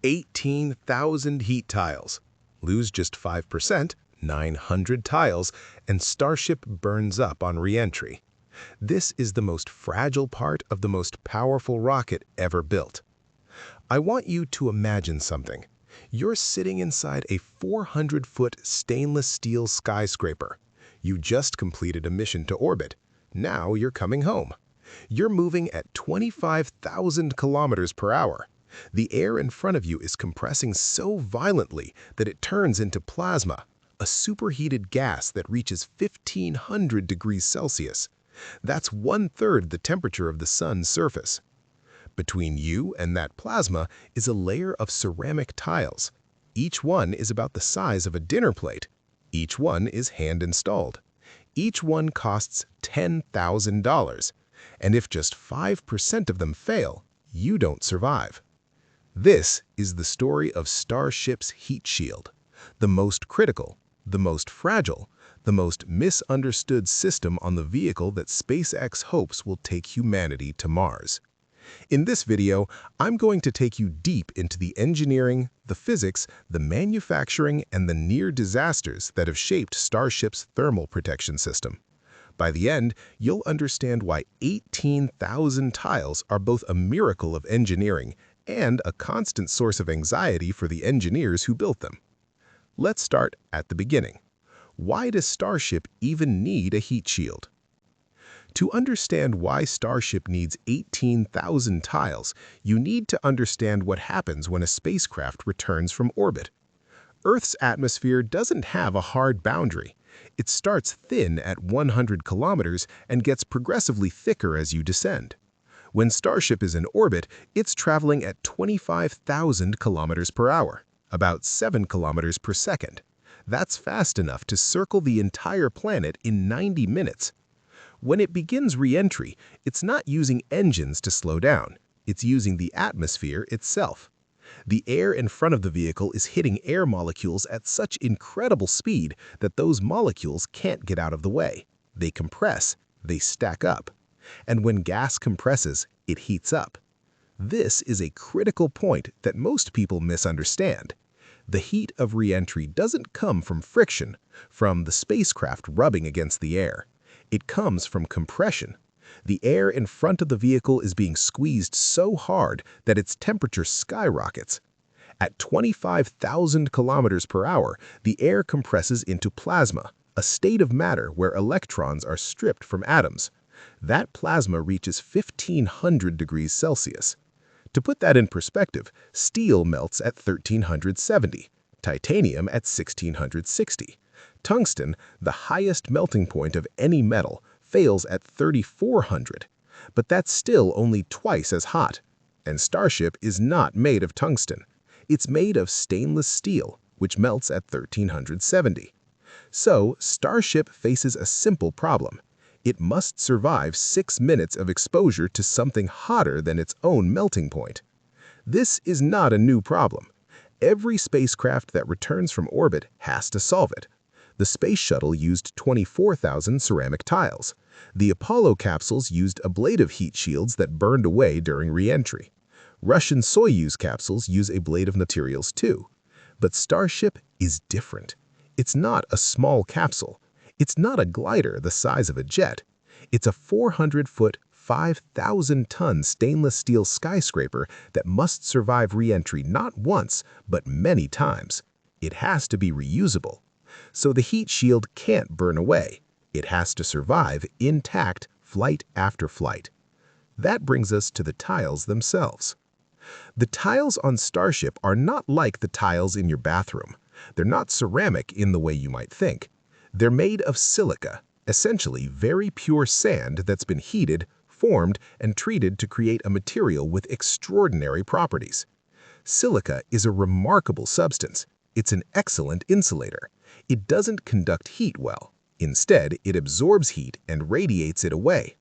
18,000 heat tiles. Lose just 5%, 900 tiles, and Starship burns up on reentry. This is the most fragile part of the most powerful rocket ever built. I want you to imagine something. You're sitting inside a 400-foot stainless steel skyscraper. You just completed a mission to orbit. Now you're coming home. You're moving at 25,000 kilometers per hour. The air in front of you is compressing so violently that it turns into plasma, a superheated gas that reaches 1,500 degrees Celsius. That's 1/3 the temperature of the sun's surface. Between you and that plasma is a layer of ceramic tiles. Each one is about the size of a dinner plate. Each one is hand-installed. Each one costs $10,000. And if just 5% of them fail, you don't survive. This is the story of Starship's heat shield, the most critical, the most fragile, the most misunderstood system on the vehicle that SpaceX hopes will take humanity to Mars. In this video, I'm going to take you deep into the engineering, the physics, the manufacturing, and the near disasters that have shaped Starship's thermal protection system. By the end, you'll understand why 18,000 tiles are both a miracle of engineering and a constant source of anxiety for the engineers who built them. Let's start at the beginning. Why does Starship even need a heat shield? To understand why Starship needs 18,000 tiles, you need to understand what happens when a spacecraft returns from orbit. Earth's atmosphere doesn't have a hard boundary. It starts thin at 100 kilometers and gets progressively thicker as you descend. When Starship is in orbit, it's traveling at 25,000 kilometers per hour, about 7 kilometers per second. That's fast enough to circle the entire planet in 90 minutes. When it begins re-entry, it's not using engines to slow down. It's using the atmosphere itself. The air in front of the vehicle is hitting air molecules at such incredible speed that those molecules can't get out of the way. They compress, they stack up. And when gas compresses, it heats up. This is a critical point that most people misunderstand. The heat of re-entry doesn't come from friction, from the spacecraft rubbing against the air. It comes from compression. The air in front of the vehicle is being squeezed so hard that its temperature skyrockets. At 25,000 kilometers per hour, the air compresses into plasma, a state of matter where electrons are stripped from atoms. That plasma reaches 1,500 degrees Celsius. To put that in perspective, steel melts at 1,370, titanium at 1,660. Tungsten, the highest melting point of any metal, fails at 3,400. But that's still only twice as hot. And Starship is not made of tungsten. It's made of stainless steel, which melts at 1,370. So, Starship faces a simple problem. It must survive 6 minutes of exposure to something hotter than its own melting point. This is not a new problem. Every spacecraft that returns from orbit has to solve it. The Space Shuttle used 24,000 ceramic tiles. The Apollo capsules used ablative heat shields that burned away during re-entry. Russian Soyuz capsules use ablative materials too. But Starship is different. It's not a small capsule. It's not a glider the size of a jet. It's a 400-foot, 5,000-ton stainless steel skyscraper that must survive re-entry not once, but many times. It has to be reusable. So the heat shield can't burn away. It has to survive intact flight after flight. That brings us to the tiles themselves. The tiles on Starship are not like the tiles in your bathroom. They're not ceramic in the way you might think. They're made of silica, essentially very pure sand that's been heated, formed, and treated to create a material with extraordinary properties. Silica is a remarkable substance. It's an excellent insulator. It doesn't conduct heat well. Instead, it absorbs heat and radiates it away.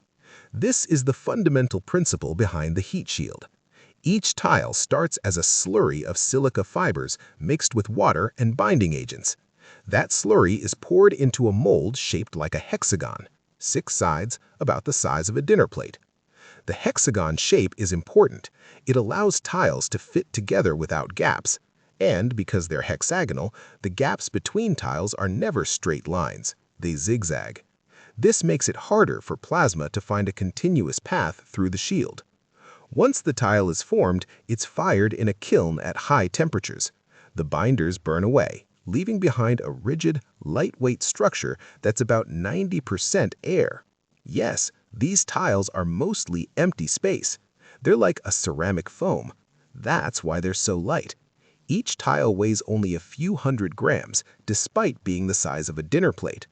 This is the fundamental principle behind the heat shield. Each tile starts as a slurry of silica fibers mixed with water and binding agents. That slurry is poured into a mold shaped like a hexagon, 6 sides about the size of a dinner plate. The hexagon shape is important. It allows tiles to fit together without gaps. And because they're hexagonal, the gaps between tiles are never straight lines. They zigzag. This makes it harder for plasma to find a continuous path through the shield. Once the tile is formed, it's fired in a kiln at high temperatures. The binders burn away, leaving behind a rigid, lightweight structure that's about 90% air. Yes, these tiles are mostly empty space. They're like a ceramic foam. That's why they're so light. Each tile weighs only a few hundred grams, despite being the size of a dinner plate.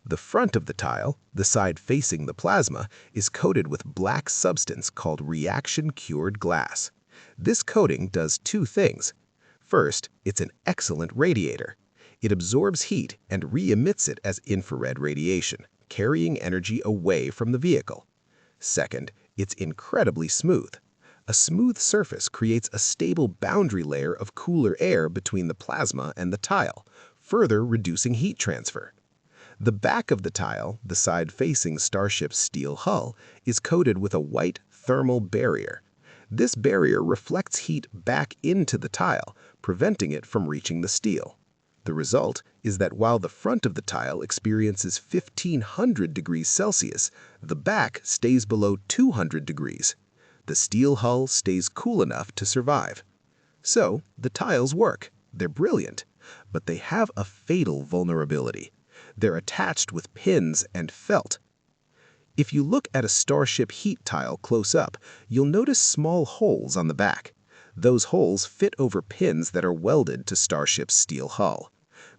The front of the tile, the side facing the plasma, is coated with black substance called reaction-cured glass. This coating does two things. First, it's an excellent radiator. It absorbs heat and re-emits it as infrared radiation, carrying energy away from the vehicle. Second, it's incredibly smooth. A smooth surface creates a stable boundary layer of cooler air between the plasma and the tile, further reducing heat transfer. The back of the tile, the side facing Starship's steel hull, is coated with a white thermal barrier. This barrier reflects heat back into the tile, preventing it from reaching the steel. The result is that while the front of the tile experiences 1500 degrees Celsius, the back stays below 200 degrees. The steel hull stays cool enough to survive. So, the tiles work. They're brilliant. But they have a fatal vulnerability. They're attached with pins and felt. If you look at a Starship heat tile close up, you'll notice small holes on the back. Those holes fit over pins that are welded to Starship's steel hull.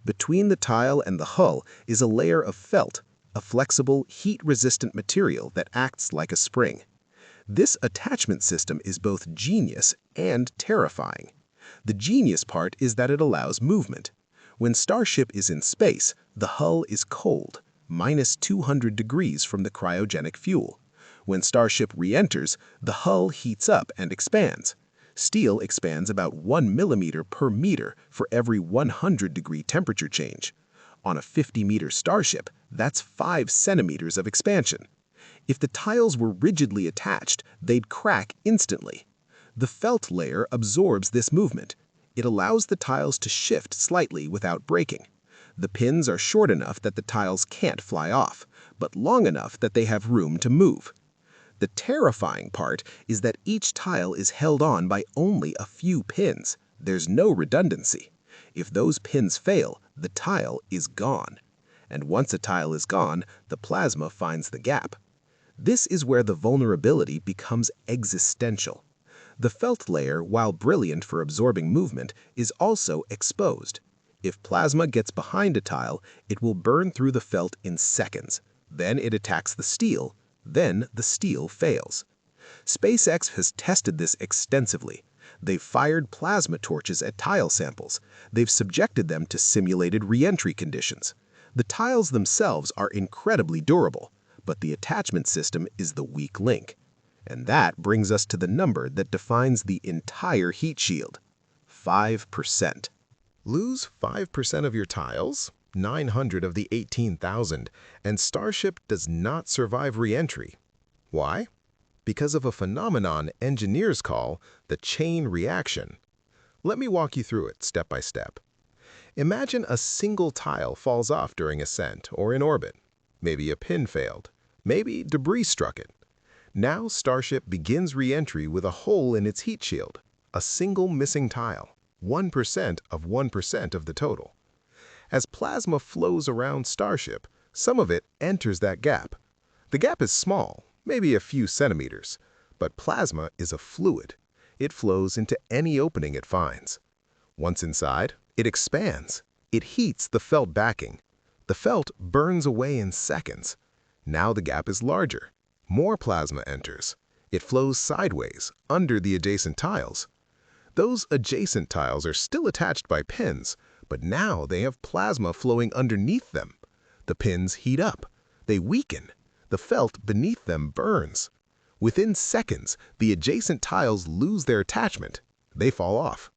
Between the tile and the hull is a layer of felt, a flexible, heat-resistant material that acts like a spring. This attachment system is both genius and terrifying. The genius part is that it allows movement. When Starship is in space, the hull is cold, minus 200 degrees from the cryogenic fuel. When Starship re-enters, the hull heats up and expands. Steel expands about 1 millimeter per meter for every 100-degree temperature change. On a 50-meter Starship, that's 5 centimeters of expansion. If the tiles were rigidly attached, they'd crack instantly. The felt layer absorbs this movement. It allows the tiles to shift slightly without breaking. The pins are short enough that the tiles can't fly off, but long enough that they have room to move. The terrifying part is that each tile is held on by only a few pins. There's no redundancy. If those pins fail, the tile is gone. And once a tile is gone, the plasma finds the gap. This is where the vulnerability becomes existential. The felt layer, while brilliant for absorbing movement, is also exposed. If plasma gets behind a tile, it will burn through the felt in seconds. Then it attacks the steel. Then the steel fails. SpaceX has tested this extensively. They've fired plasma torches at tile samples. They've subjected them to simulated re-entry conditions. The tiles themselves are incredibly durable, but the attachment system is the weak link. And that brings us to the number that defines the entire heat shield: 5%. Lose 5% of your tiles, 900 of the 18,000, and Starship does not survive re-entry. Why? Because of a phenomenon engineers call the chain reaction. Let me walk you through it step by step. Imagine a single tile falls off during ascent or in orbit. Maybe a pin failed. Maybe debris struck it. Now Starship begins re-entry with a hole in its heat shield, a single missing tile, 1% of 1% of the total. As plasma flows around Starship, some of it enters that gap. The gap is small, maybe a few centimeters, but plasma is a fluid. It flows into any opening it finds. Once inside, it expands. It heats the felt backing. The felt burns away in seconds. Now the gap is larger. More plasma enters. It flows sideways, under the adjacent tiles. Those adjacent tiles are still attached by pins, but now they have plasma flowing underneath them. The pins heat up. They weaken. The felt beneath them burns. Within seconds, the adjacent tiles lose their attachment. They fall off.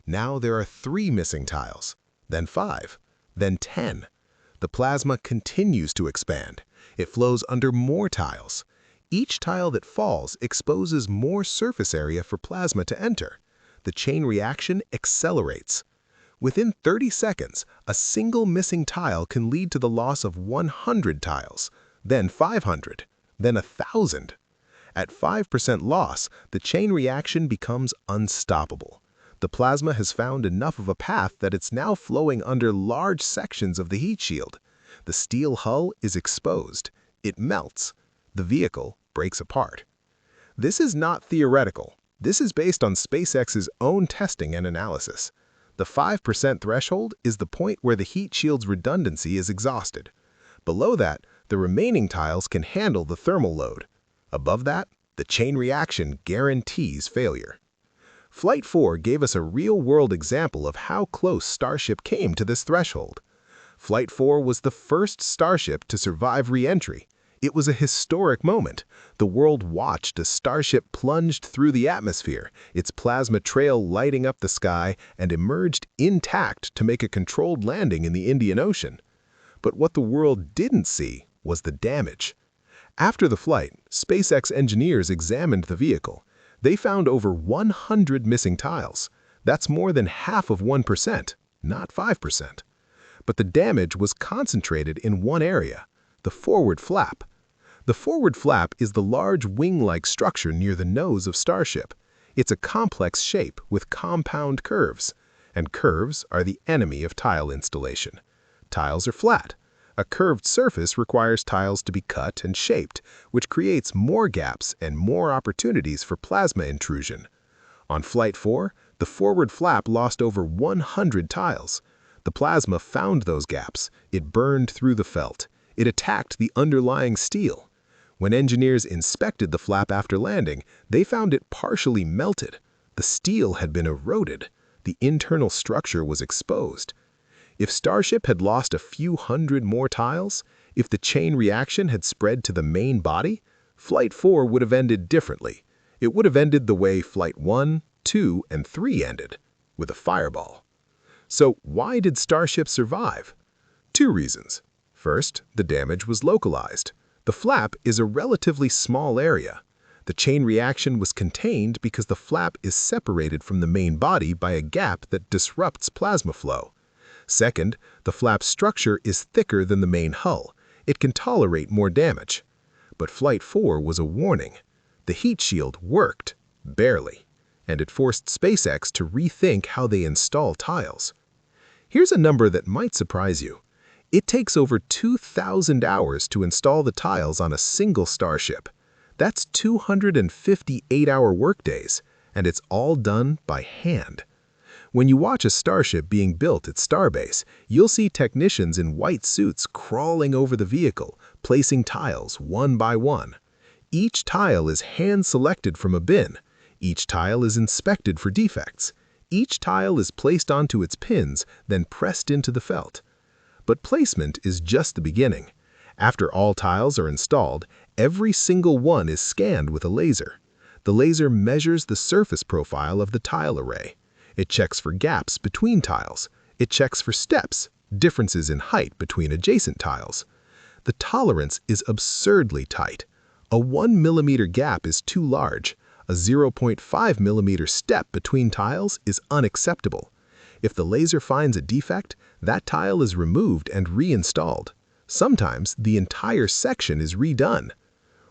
Now there are 3 missing tiles, then 5, then 10. The plasma continues to expand. It flows under more tiles. Each tile that falls exposes more surface area for plasma to enter. The chain reaction accelerates. Within 30 seconds, a single missing tile can lead to the loss of 100 tiles, then 500, then 1,000. At 5% loss, the chain reaction becomes unstoppable. The plasma has found enough of a path that it's now flowing under large sections of the heat shield. The steel hull is exposed. It melts. The vehicle breaks apart. This is not theoretical. This is based on SpaceX's own testing and analysis. The 5% threshold is the point where the heat shield's redundancy is exhausted. Below that, the remaining tiles can handle the thermal load. Above that, the chain reaction guarantees failure. Flight 4 gave us a real-world example of how close Starship came to this threshold. Flight 4 was the first Starship to survive re-entry. It was a historic moment. The world watched as Starship plunged through the atmosphere, its plasma trail lighting up the sky, and emerged intact to make a controlled landing in the Indian Ocean. But what the world didn't see was the damage. After the flight, SpaceX engineers examined the vehicle. They found over 100 missing tiles. That's more than half of 1%, not 5%. But the damage was concentrated in one area, the forward flap. The forward flap is the large wing-like structure near the nose of Starship. It's a complex shape with compound curves, and curves are the enemy of tile installation. Tiles are flat. A curved surface requires tiles to be cut and shaped, which creates more gaps and more opportunities for plasma intrusion. On Flight 4, the forward flap lost over 100 tiles. The plasma found those gaps. It burned through the felt. It attacked the underlying steel. When engineers inspected the flap after landing, they found it partially melted. The steel had been eroded. The internal structure was exposed. If Starship had lost a few hundred more tiles, if the chain reaction had spread to the main body, Flight 4 would have ended differently. It would have ended the way Flight 1, 2, and 3 ended, with a fireball. So why did Starship survive? Two reasons. First, the damage was localized. The flap is a relatively small area. The chain reaction was contained because the flap is separated from the main body by a gap that disrupts plasma flow. Second, the flap structure is thicker than the main hull. It can tolerate more damage. But Flight 4 was a warning. The heat shield worked, barely, and it forced SpaceX to rethink how they install tiles. Here's a number that might surprise you. It takes over 2,000 hours to install the tiles on a single Starship. That's 258-hour workdays, and it's all done by hand. When you watch a Starship being built at Starbase, you'll see technicians in white suits crawling over the vehicle, placing tiles one by one. Each tile is hand-selected from a bin. Each tile is inspected for defects. Each tile is placed onto its pins, then pressed into the felt. But placement is just the beginning. After all tiles are installed, every single one is scanned with a laser. The laser measures the surface profile of the tile array. It checks for gaps between tiles. It checks for steps, differences in height between adjacent tiles. The tolerance is absurdly tight. A 1 millimeter gap is too large. A 0.5 millimeter step between tiles is unacceptable. If the laser finds a defect, that tile is removed and reinstalled. Sometimes the entire section is redone.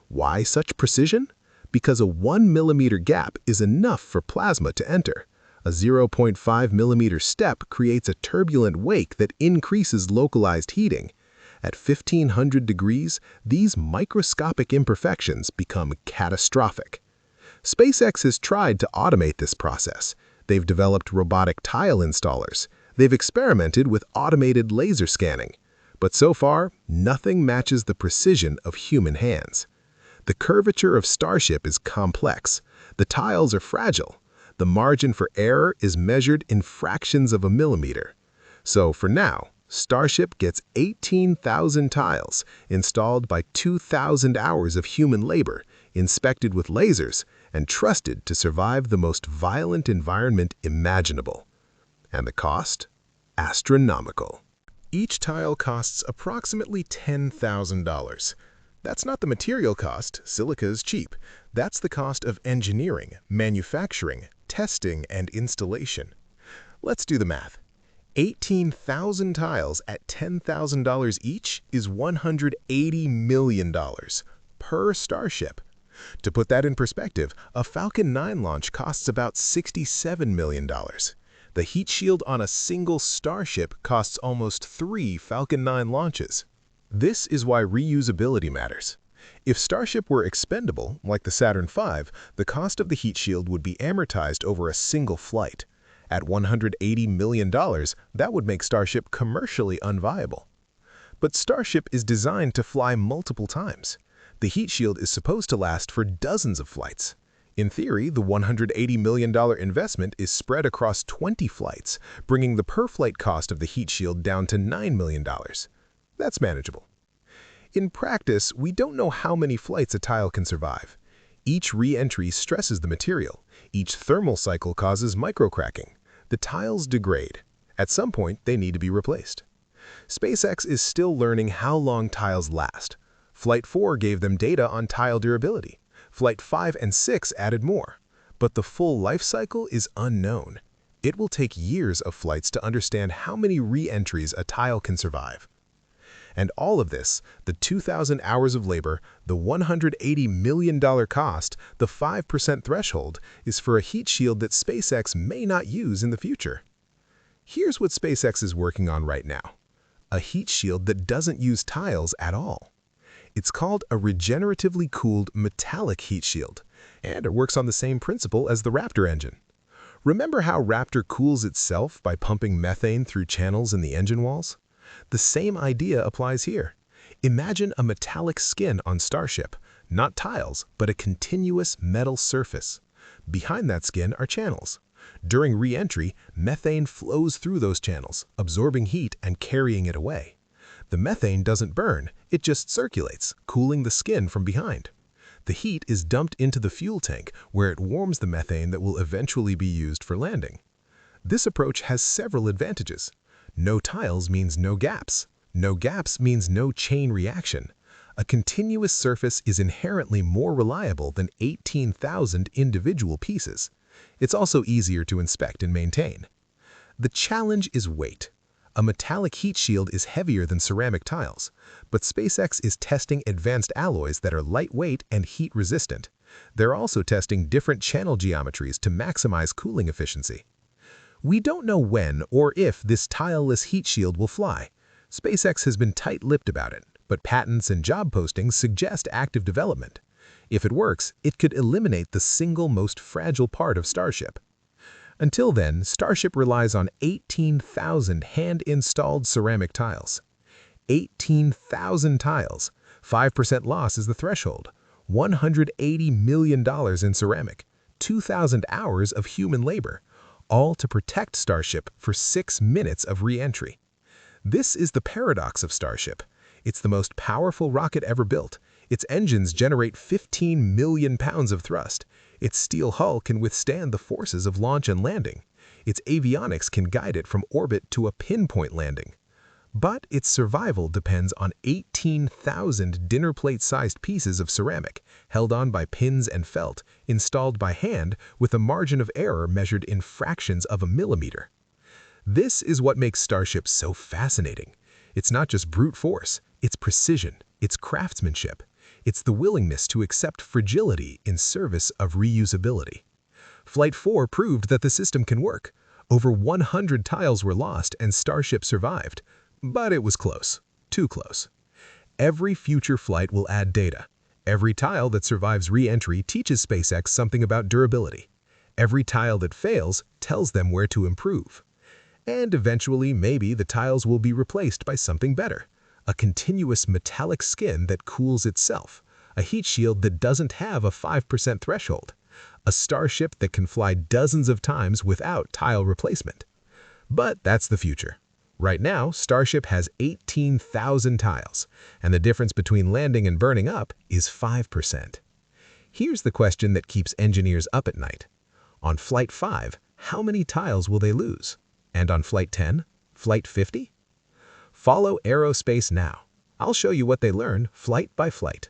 Why such precision? Because a 1 millimeter gap is enough for plasma to enter. A 0.5 millimeter step creates a turbulent wake that increases localized heating. At 1500 degrees, these microscopic imperfections become catastrophic. SpaceX has tried to automate this process. They've developed robotic tile installers. They've experimented with automated laser scanning. But so far, nothing matches the precision of human hands. The curvature of Starship is complex. The tiles are fragile. The margin for error is measured in fractions of a millimeter. So for now, Starship gets 18,000 tiles installed by 2,000 hours of human labor, inspected with lasers, and trusted to survive the most violent environment imaginable. And the cost? Astronomical. Each tile costs approximately $10,000. That's not the material cost. Silica is cheap. That's the cost of engineering, manufacturing, testing, and installation. Let's do the math. 18,000 tiles at $10,000 each is $180 million per Starship. To put that in perspective, a Falcon 9 launch costs about $67 million. The heat shield on a single Starship costs almost 3 Falcon 9 launches. This is why reusability matters. If Starship were expendable, like the Saturn V, the cost of the heat shield would be amortized over a single flight. At $180 million, that would make Starship commercially unviable. But Starship is designed to fly multiple times. The heat shield is supposed to last for dozens of flights. In theory, the $180 million investment is spread across 20 flights, bringing the per-flight cost of the heat shield down to $9 million. That's manageable. In practice, we don't know how many flights a tile can survive. Each re-entry stresses the material. Each thermal cycle causes microcracking. The tiles degrade. At some point, they need to be replaced. SpaceX is still learning how long tiles last. Flight 4 gave them data on tile durability. Flight 5 and 6 added more. But the full life cycle is unknown. It will take years of flights to understand how many re-entries a tile can survive. And all of this, the 2,000 hours of labor, the $180 million cost, the 5% threshold, is for a heat shield that SpaceX may not use in the future. Here's what SpaceX is working on right now: a heat shield that doesn't use tiles at all. It's called a regeneratively cooled metallic heat shield, and it works on the same principle as the Raptor engine. Remember how Raptor cools itself by pumping methane through channels in the engine walls? The same idea applies here. Imagine a metallic skin on Starship, not tiles, but a continuous metal surface. Behind that skin are channels. During re-entry, methane flows through those channels, absorbing heat and carrying it away. The methane doesn't burn, it just circulates, cooling the skin from behind. The heat is dumped into the fuel tank, where it warms the methane that will eventually be used for landing. This approach has several advantages. No tiles means no gaps. No gaps means no chain reaction. A continuous surface is inherently more reliable than 18,000 individual pieces. It's also easier to inspect and maintain. The challenge is weight. A metallic heat shield is heavier than ceramic tiles, but SpaceX is testing advanced alloys that are lightweight and heat-resistant. They're also testing different channel geometries to maximize cooling efficiency. We don't know when or if this tileless heat shield will fly. SpaceX has been tight-lipped about it, but patents and job postings suggest active development. If it works, it could eliminate the single most fragile part of Starship. Until then, Starship relies on 18,000 hand-installed ceramic tiles. 18,000 tiles. 5% loss is the threshold. $180 million in ceramic. 2,000 hours of human labor, all to protect Starship for 6 minutes of re-entry. This is the paradox of Starship. It's the most powerful rocket ever built. Its engines generate 15 million pounds of thrust. Its steel hull can withstand the forces of launch and landing. Its avionics can guide it from orbit to a pinpoint landing. But its survival depends on 18,000 dinner plate-sized pieces of ceramic, held on by pins and felt, installed by hand with a margin of error measured in fractions of a millimeter. This is what makes Starship so fascinating. It's not just brute force, it's precision, it's craftsmanship. It's the willingness to accept fragility in service of reusability. Flight 4 proved that the system can work. Over 100 tiles were lost and Starship survived. But it was close. Too close. Every future flight will add data. Every tile that survives re-entry teaches SpaceX something about durability. Every tile that fails tells them where to improve. And eventually, maybe the tiles will be replaced by something better. A continuous metallic skin that cools itself. A heat shield that doesn't have a 5% threshold. A Starship that can fly dozens of times without tile replacement. But that's the future. Right now, Starship has 18,000 tiles, and the difference between landing and burning up is 5%. Here's the question that keeps engineers up at night. On Flight 5, how many tiles will they lose? And on Flight 10? Flight 50? Follow Aerospace now. I'll show you what they learn flight by flight.